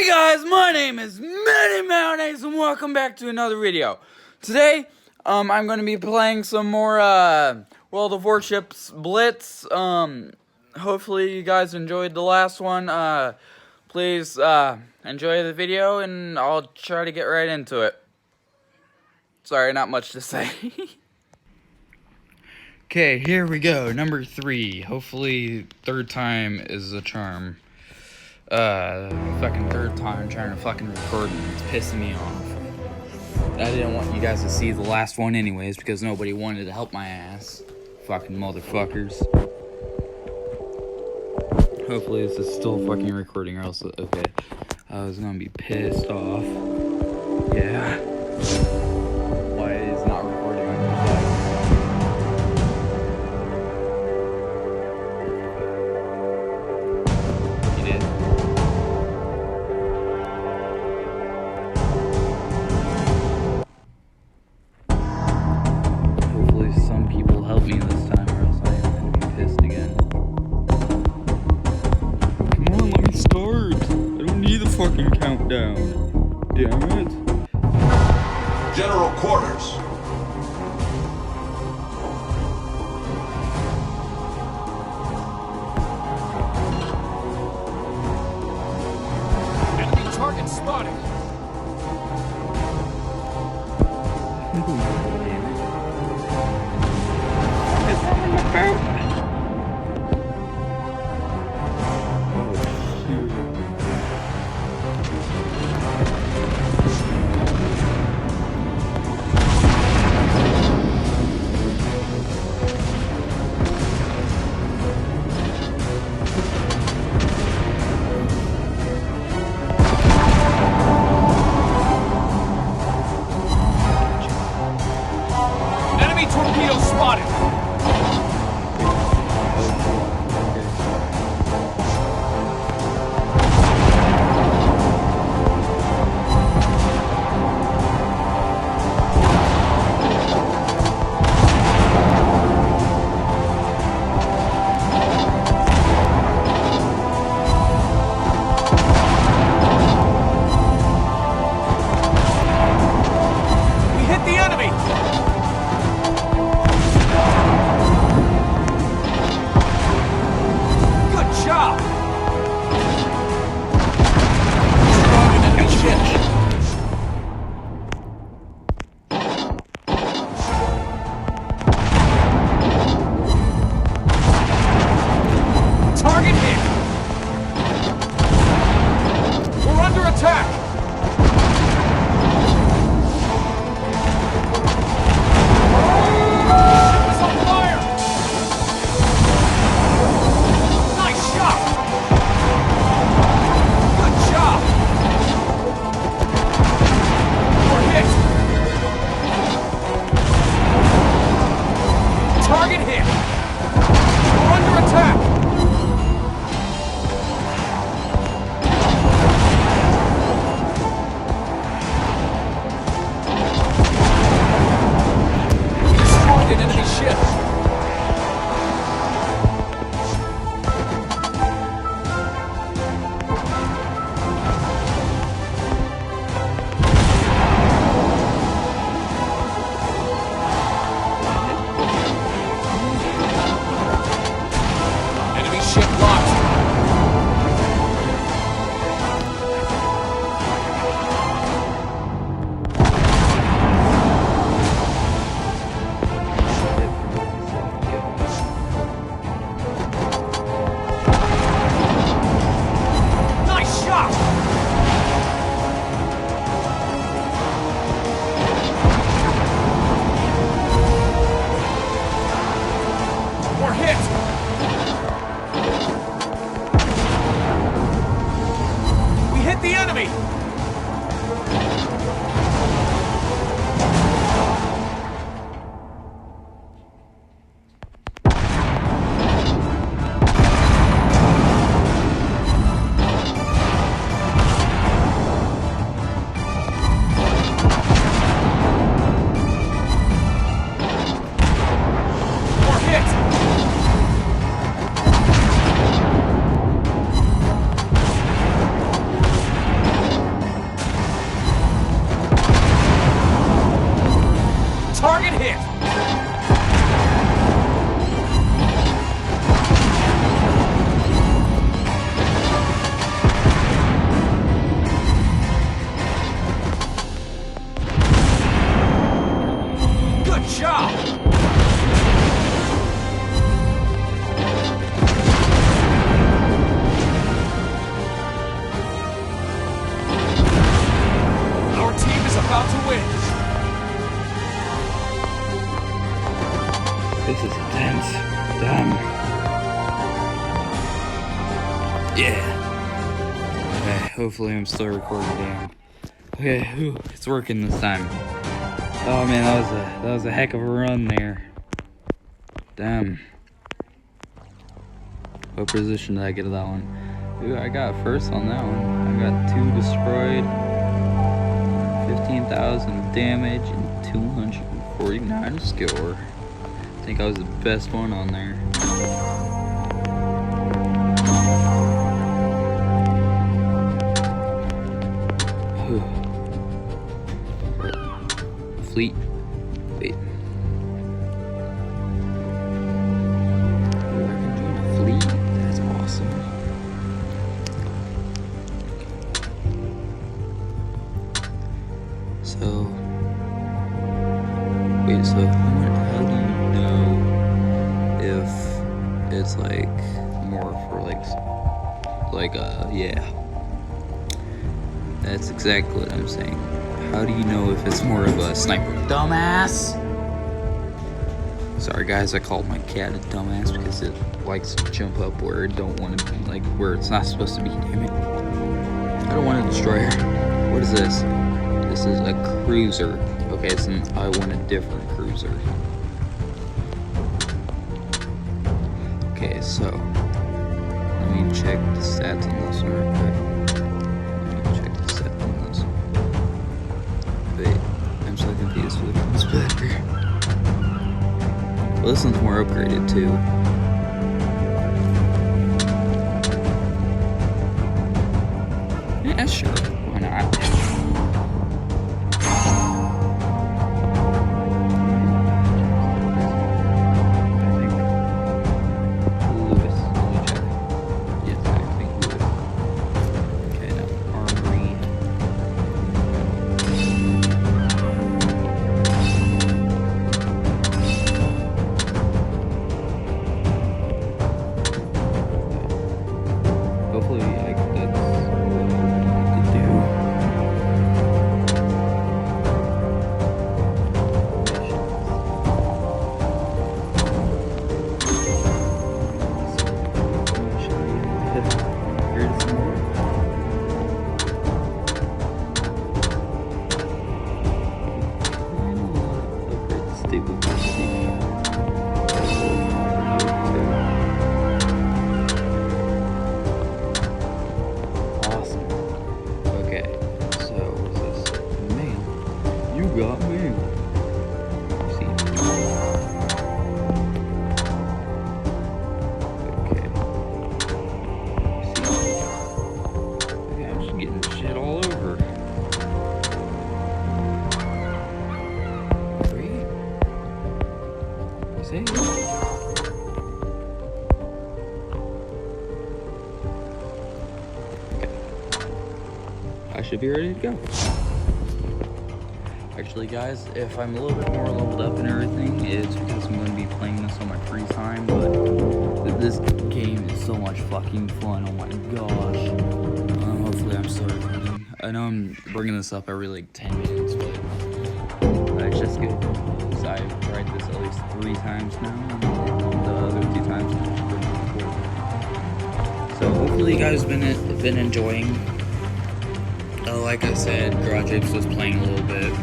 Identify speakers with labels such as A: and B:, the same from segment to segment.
A: Hey guys, my name is Mini Mayonnaise and welcome back to another video. Today, I'm going to be playing some more World of Warships Blitz. Hopefully you guys enjoyed the last one. Please enjoy the video and I'll try to get right into it. Sorry, not much to say. Okay, here we go. Number 3. Hopefully third time is a charm. Fucking third time trying to fucking record and it's pissing me off. I didn't want you guys to see the last one anyways because nobody wanted to help my ass. Fucking motherfuckers. Hopefully this is still fucking recording or else, okay. I was gonna be pissed off. Yeah. Why is not recording on your side? Help me this time or else I am going to be pissed again. Come on, let me start. I don't need the fucking countdown. Damn it.
B: General quarters.
C: Enemy target spotted. Enemy torpedo spotted. Target hit! We're under attack! Ship is on fire! Nice shot! Good job! We're hit! Target hit! We're under attack!
A: hopefully I'm still recording. Damn. Okay, whew, it's working this time. Oh man, that was a heck of a run there. Damn. What position did I get to that one? Ooh, I got first on that one. I got 2 destroyed, 15,000 damage, and 249 score. I think I was the best one on there. Fleet. Wait. Ooh, I can join a fleet? That's awesome. So, wait, so how do you know if it's like more for yeah. That's exactly what I'm saying. How do you know if it's more of a sniper? Dumbass! Sorry guys, I called my cat a dumbass because it likes to jump up where it don't want to be, like where it's not supposed to be, damn it. I don't want to destroy her. What is this? This is a cruiser. Okay, I want a different cruiser. Okay, so let me check the stats on this one real quick. I'm so confused which one's better. Well, this one's more upgraded too. Yeah, sure. Why not? Hopefully, like, that's what I need to do. Got me. See. Okay. See. Okay, I'm just getting shit all over. Great. See. Okay. I should be ready to go. Actually, guys, if I'm a little bit more leveled up and everything, it's because I'm going to be playing this on my free time, but this game is so much fucking fun, oh my gosh. Hopefully I'm still recording. I know I'm bringing this up every like 10 minutes, but it's just good because I've tried this at least 3 times now, and the other 2 times I've just been recording. So hopefully you guys have been enjoying. Like I said, Warships was playing a little bit.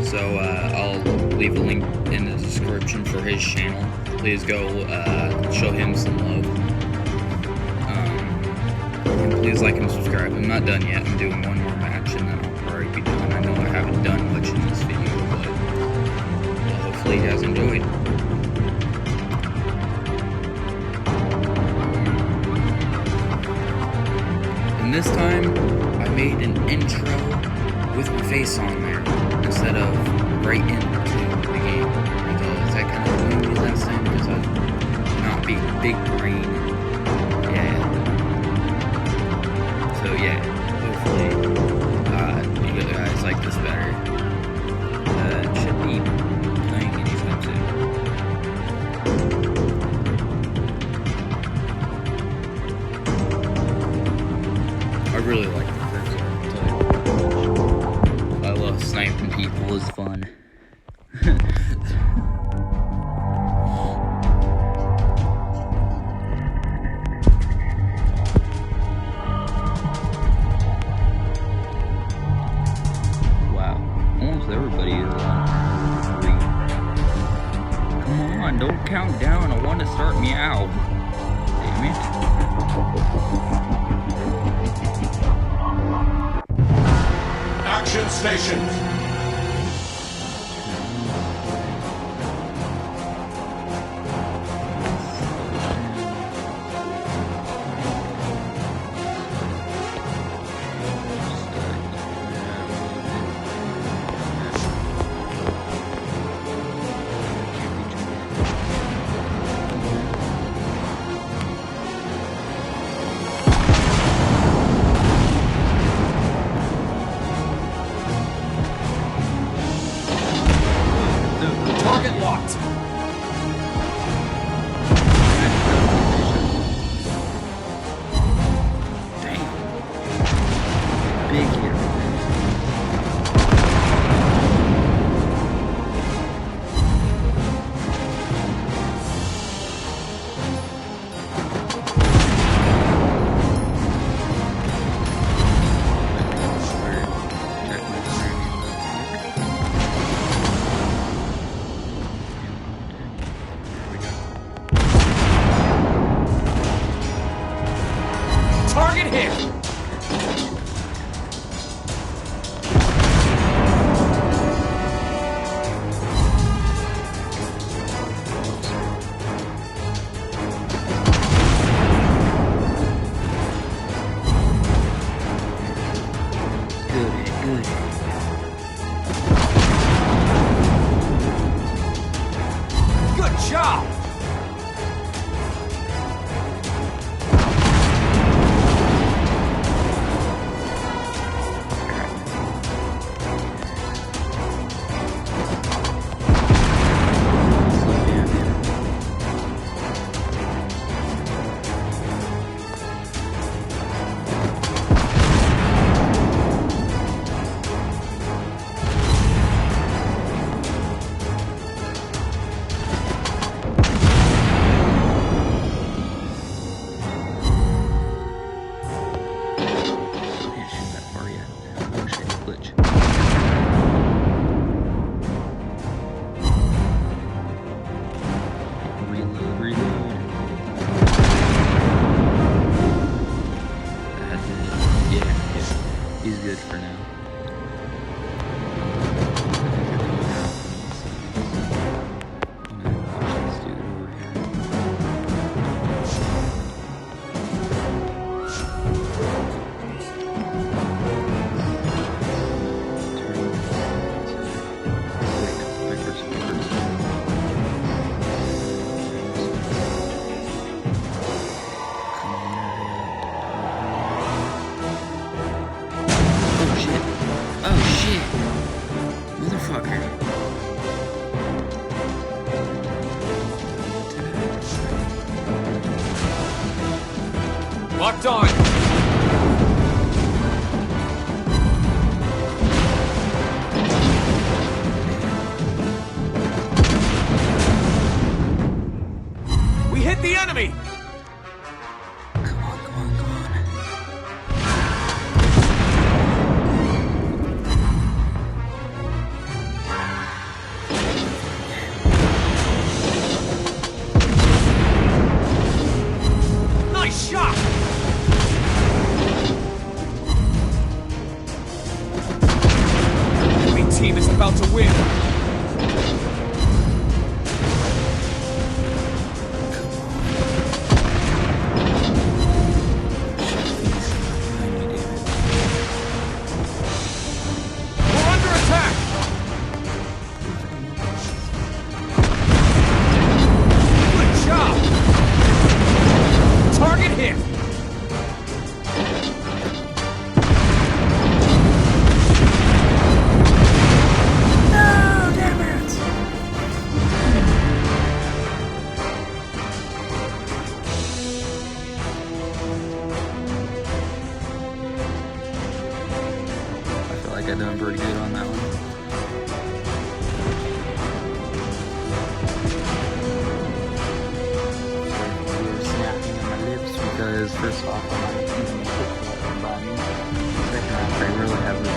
A: So I'll leave a link in the description for his channel. Please go show him some love. And please like and subscribe. I'm not done yet. I'm doing one more match and then I'll probably be done. I know I haven't done much in this video, but hopefully you guys enjoyed. And this time, I made an intro with my face on there instead of right into the game, because that kind of annoyed me last time because I was not being big brain. Yeah. So yeah, hopefully you guys like this better. Should be playing anytime soon. I really like the first I love sniping people, it's fun. countdown. I want to start meow. Damn it.
B: Action stations.
C: Target locked.
A: Damn. Big hit.
C: Target hit.
A: Good.
C: Good job.
A: He's good for now.
C: Locked on. We hit the enemy.
A: Come on.
C: Nice shot. Enemy team is about to win. We're under attack. Good job. Target hit.
A: No, damn it! I feel like I've done pretty good on that one. Snapping at my lips because first off, I'm not using a quick by me. Second off, I really have a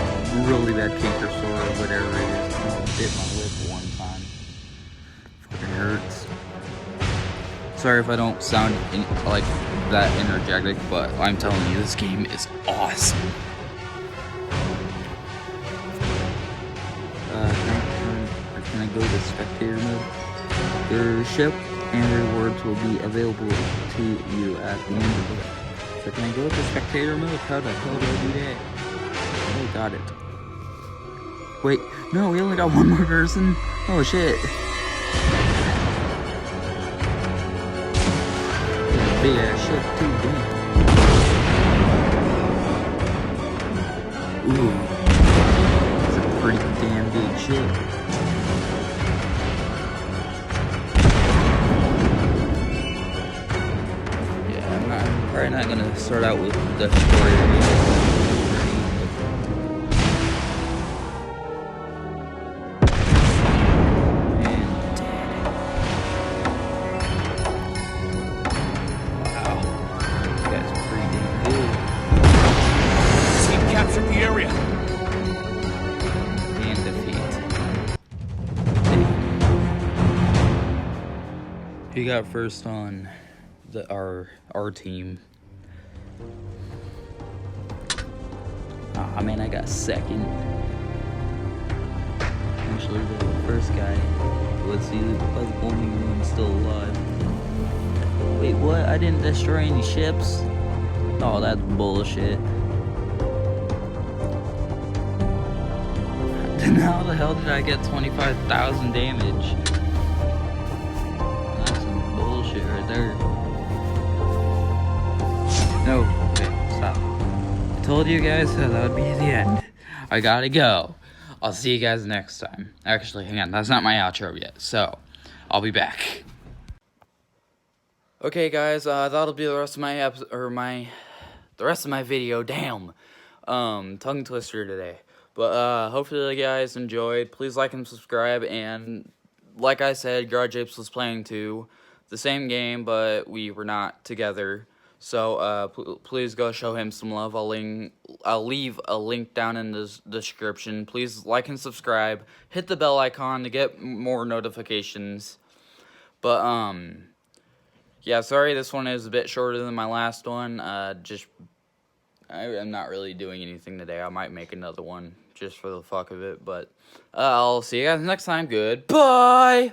A: really bad canker sore or whatever it is. I bit my lip one time. Fucking hurts. Sorry if I don't sound like that energetic, but I'm telling you, this game is awesome. Can I go to spectator mode? Your ship and rewards will be available to you at the end of it. So can I go to spectator mode? How the hell do I do that? Oh, got it. Wait, no, we only got one more person. Oh shit. Big ass ship too, damn. Ooh, it's a pretty damn big ship. Yeah, I'm probably not gonna start out with the destroyer.
C: Captured the area.
A: And defeat. He got first on our team. I mean, I got second. Actually, the first guy was the only one still alive. Wait, what? I didn't destroy any ships? Oh, that's bullshit. Then how the hell did I get 25,000 damage? That's some bullshit right there. No, okay, stop. I told you guys that would be the end. I gotta go. I'll see you guys next time. Actually, hang on, that's not my outro yet, so I'll be back. Okay, guys, that'll be the rest of my the rest of my video. Damn, tongue twister today. But hopefully you guys enjoyed. Please like and subscribe. And like I said, Garage Apes was playing too. The same game, but we were not together. So please go show him some love. I'll leave a link down in the description. Please like and subscribe. Hit the bell icon to get more notifications. But yeah, sorry this one is a bit shorter than my last one. I'm not really doing anything today. I might make another one just for the fuck of it. But I'll see you guys next time. Goodbye!